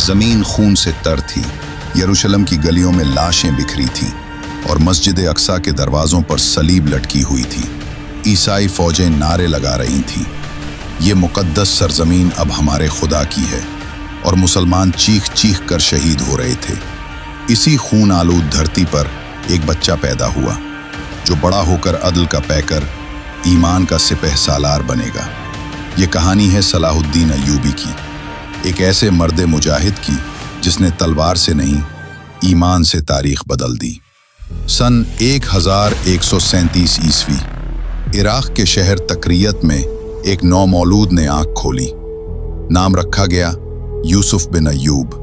ज़मीन खून से तर थी। यरूशलेम की गलियों में लाशें बिखरी थीं और मस्जिद अक्सा के दरवाज़ों पर सलीब लटकी हुई थी। ईसाई फ़ौजें नारे लगा रही थीं, ये मुक़द्दस सरज़मीन अब हमारे खुदा की है, और मुसलमान चीख चीख कर शहीद हो रहे थे। इसी खून आलूद धरती पर एक बच्चा पैदा हुआ जो बड़ा होकर अदल का पैकर, ईमान का सिपह सालार बनेगा। ये कहानी है सलाहुद्दीन अय्यूबी की, एक ऐसे मर्द मुजाहिद की जिसने तलवार से नहीं, ईमान से तारीख बदल दी। सन 1137 ईस्वी इराक के शहर तकरियत में एक नौमौलूद ने आंख खोली। नाम रखा गया यूसुफ बिन अय्यूब।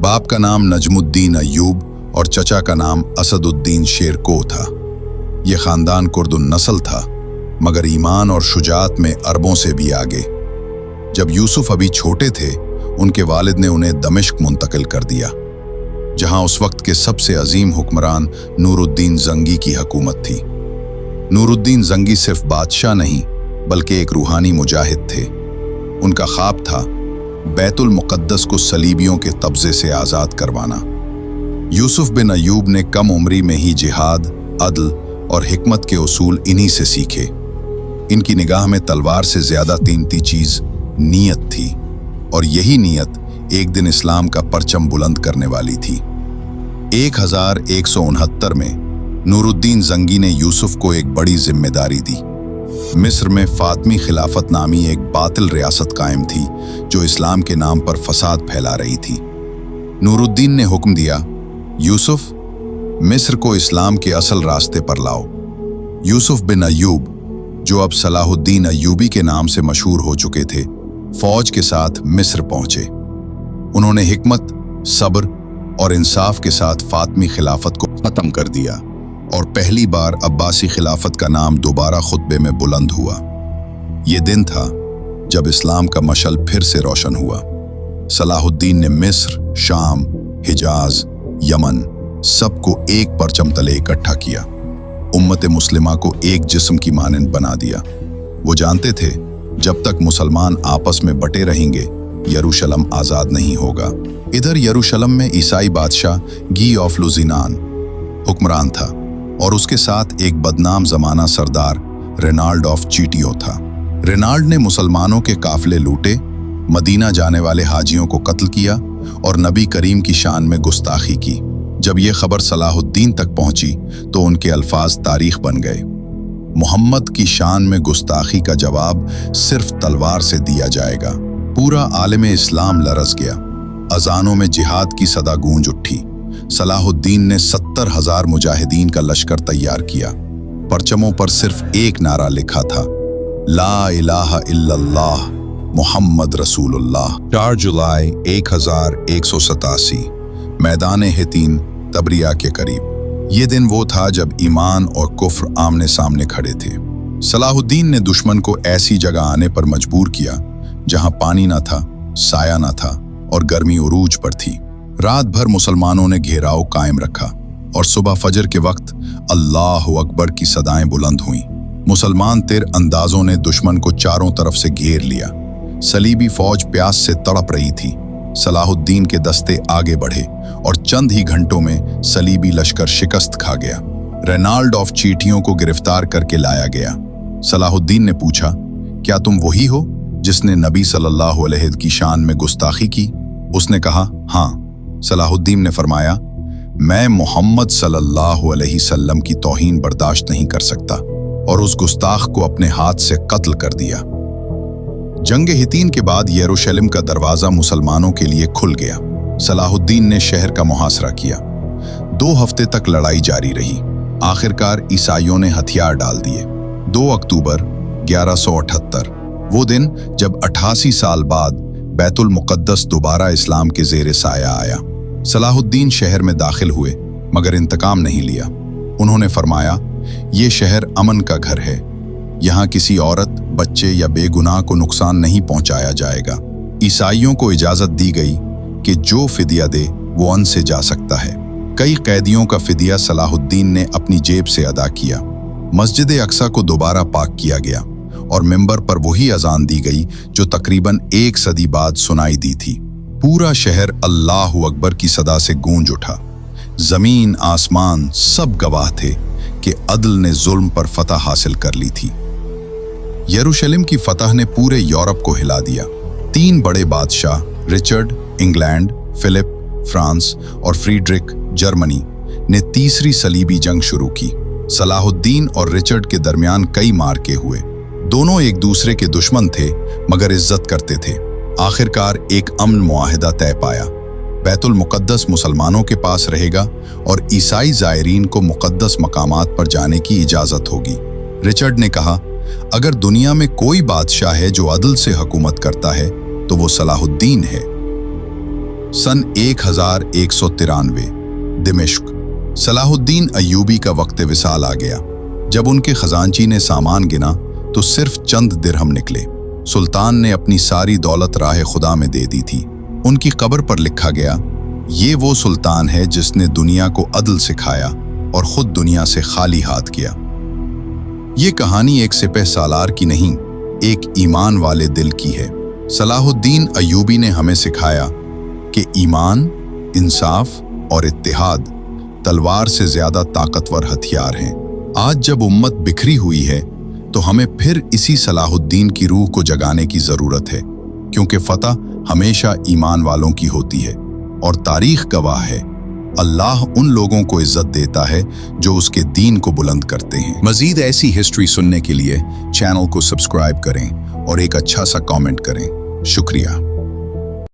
बाप का नाम नजमुद्दीन अय्यूब और चचा का नाम असदुद्दीन शेरको था। ये खानदान कुर्दुन नस्ल था, मगर ईमान और शुजात में अरबों से भी आगे। जब यूसुफ अभी छोटे थे, उनके वालिद ने उन्हें दमिश्क मुंतकिल कर दिया, जहां उस वक्त के सबसे अजीम हुक्मरान नूरुद्दीन जंगी की हुकूमत थी। नूरुद्दीन जंगी सिर्फ बादशाह नहीं, बल्कि एक रूहानी मुजाहिद थे। उनका ख्वाब था बैतुल मुक़द्दस को सलीबियों के कब्जे से आज़ाद करवाना। यूसुफ बिन अय्यूब ने कम उम्री में ही जिहाद, अदल और हिकमत के उसूल इन्हीं से सीखे। इनकी निगाह में तलवार से ज़्यादा कीमती चीज़ नीयत थी, और यही नीयत एक दिन इस्लाम का परचम बुलंद करने वाली थी। 1169 में नूरुद्दीन जंगी ने यूसुफ को एक बड़ी जिम्मेदारी दी। मिस्र में फातमी खिलाफत नामी एक बातिल रियासत कायम थी जो इस्लाम के नाम पर फसाद फैला रही थी। नूरुद्दीन ने हुक्म दिया, यूसुफ, मिस्र को इस्लाम के असल रास्ते पर लाओ। यूसुफ बिन अय्यूब, जो अब सलाहुद्दीन अय्यूबी के नाम से मशहूर हो चुके थे, फौज के साथ मिस्र पहुंचे। उन्होंने हिकमत, सब्र और इंसाफ के साथ फातमी खिलाफत को खत्म कर दिया, और पहली बार अब्बासी खिलाफत का नाम दोबारा खुतबे में बुलंद हुआ। ये दिन था जब इस्लाम का मशल फिर से रोशन हुआ। सलाहुद्दीन ने मिस्र, शाम, हिजाज, यमन सबको एक परचम तले इकट्ठा किया, उम्मत मुस्लिमा को एक जिस्म की मानंद बना दिया। वो जानते थे जब तक मुसलमान आपस में बटे रहेंगे, यरूशलेम आज़ाद नहीं होगा। इधर यरूशलेम में ईसाई बादशाह गी ऑफ लुजिनान हुक्मरान था, और उसके साथ एक बदनाम जमाना सरदार रेनाल्ड ऑफ चीटियो था। रेनाल्ड ने मुसलमानों के काफिले लूटे, मदीना जाने वाले हाजियों को कत्ल किया और नबी करीम की शान में गुस्ताखी की। जब यह खबर सलाहुद्दीन तक पहुंची तो उनके अल्फाज तारीख बन गए। मोहम्मद की शान में गुस्ताखी का जवाब सिर्फ तलवार से दिया जाएगा। पूरा आलम इस्लाम लरज़ गया। अजानों में जिहाद की सदा गूंज उठी। सलाहुद्दीन ने 70,000 मुजाहिदीन का लश्कर तैयार किया। परचमों पर सिर्फ एक नारा लिखा था, ला इलाहा इल्लल्लाह मुहम्मद रसूलुल्लाह। 4 जुलाई 1187, मैदान हितीन तबरिया के करीब। ये दिन वो था जब ईमान और कुफ्र आमने सामने खड़े थे। सलाहुद्दीन ने दुश्मन को ऐसी जगह आने पर मजबूर किया जहां पानी ना था, साया ना था और गर्मी उरूज पर थी। रात भर मुसलमानों ने घेराव कायम रखा और सुबह फजर के वक्त अल्लाह अकबर की सदाएं बुलंद हुईं। मुसलमान तिर अंदाजों ने दुश्मन को चारों तरफ से घेर लिया। सलीबी फौज प्यास से तड़प रही थी। सलाहुद्दीन के दस्ते आगे बढ़े और चंद ही घंटों में सलीबी लश्कर शिकस्त खा गया। रेनाल्ड ऑफ चीटियों को गिरफ्तार करके लाया गया। सलाहुद्दीन ने पूछा, क्या तुम वही हो जिसने नबी सल्लल्लाहु अलैहि की शान में गुस्ताखी की? उसने कहा, हाँ। सलाहुद्दीन ने फरमाया, मैं मोहम्मद सल्लल्लाहु अलैहि वसल्लम की तौहीन बर्दाश्त नहीं कर सकता, और उस गुस्ताख को अपने हाथ से कत्ल कर दिया। जंग हितीन के बाद यरूशलेम का दरवाजा मुसलमानों के लिए खुल गया। सलाहुद्दीन ने शहर का मुहासरा किया। 2 हफ्ते तक लड़ाई जारी रही। आखिरकार ईसाइयों ने हथियार डाल दिए। 2 अक्टूबर 1178, वो दिन जब 88 साल बाद बैतुल मुक़द्दस दोबारा इस्लाम के ज़ेरे साया आया। सलाहुद्दीन शहर में दाखिल हुए, मगर इंतकाम नहीं लिया। उन्होंने फरमाया, ये शहर अमन का घर है, यहाँ किसी औरत, बच्चे या बेगुनाह को नुकसान नहीं पहुंचाया जाएगा। ईसाइयों को इजाजत दी गई कि जो फिदिया दे वो अन से जा सकता है। कई कैदियों का फिदिया सलाहुद्दीन ने अपनी जेब से अदा किया। मस्जिद अक्सा को दोबारा पाक किया गया और मिंबर पर वही अजान दी गई जो तकरीबन 1 सदी बाद सुनाई दी थी। पूरा शहर अल्लाह अकबर की सदा से गूंज उठा। जमीन आसमान सब गवाह थे कि अदल ने जुल्म पर फतह हासिल कर ली थी। यरूशलेम की फतह ने पूरे यूरोप को हिला दिया। 3 बड़े बादशाह रिचर्ड इंग्लैंड, फिलिप फ्रांस और फ्रीडरिक जर्मनी ने तीसरी सलीबी जंग शुरू की। सलाहुद्दीन और रिचर्ड के दरमियान कई मार्के हुए। दोनों एक दूसरे के दुश्मन थे मगर इज्जत करते थे। आखिरकार एक अमन मुआहिदा तय पाया। बैतुल मुक़द्दस मुसलमानों के पास रहेगा और ईसाई ज़ायरीन को मुक़द्दस मकामात पर जाने की इजाज़त होगी। रिचर्ड ने कहा, अगर दुनिया में कोई बादशाह है जो अदल से हुकूमत करता है तो वो सलाहुद्दीन है। सन 1193 दिमिश्क। सलाहुद्दीन अय्यूबी का वक्त विसाल आ गया। जब उनके खजांची ने सामान गिना तो सिर्फ चंद दिरहम निकले। सुल्तान ने अपनी सारी दौलत राह खुदा में दे दी थी। उनकी कब्र पर लिखा गया, ये वो सुल्तान है जिसने दुनिया को अदल सिखाया और खुद दुनिया से खाली हाथ किया। ये कहानी एक सिपह सालार की नहीं, एक ईमान वाले दिल की है। सलाहुद्दीन अय्यूबी ने हमें सिखाया कि ईमान, इंसाफ और इत्तेहाद तलवार से ज्यादा ताकतवर हथियार हैं। आज जब उम्मत बिखरी हुई है तो हमें फिर इसी सलाहुद्दीन की रूह को जगाने की जरूरत है, क्योंकि फतह हमेशा ईमान वालों की होती है और तारीख गवाह है, अल्लाह उन लोगों को इज्जत देता है जो उसके दीन को बुलंद करते हैं। मजीद ऐसी हिस्ट्री सुनने के लिए चैनल को सब्सक्राइब करें और एक अच्छा सा कमेंट करें। शुक्रिया।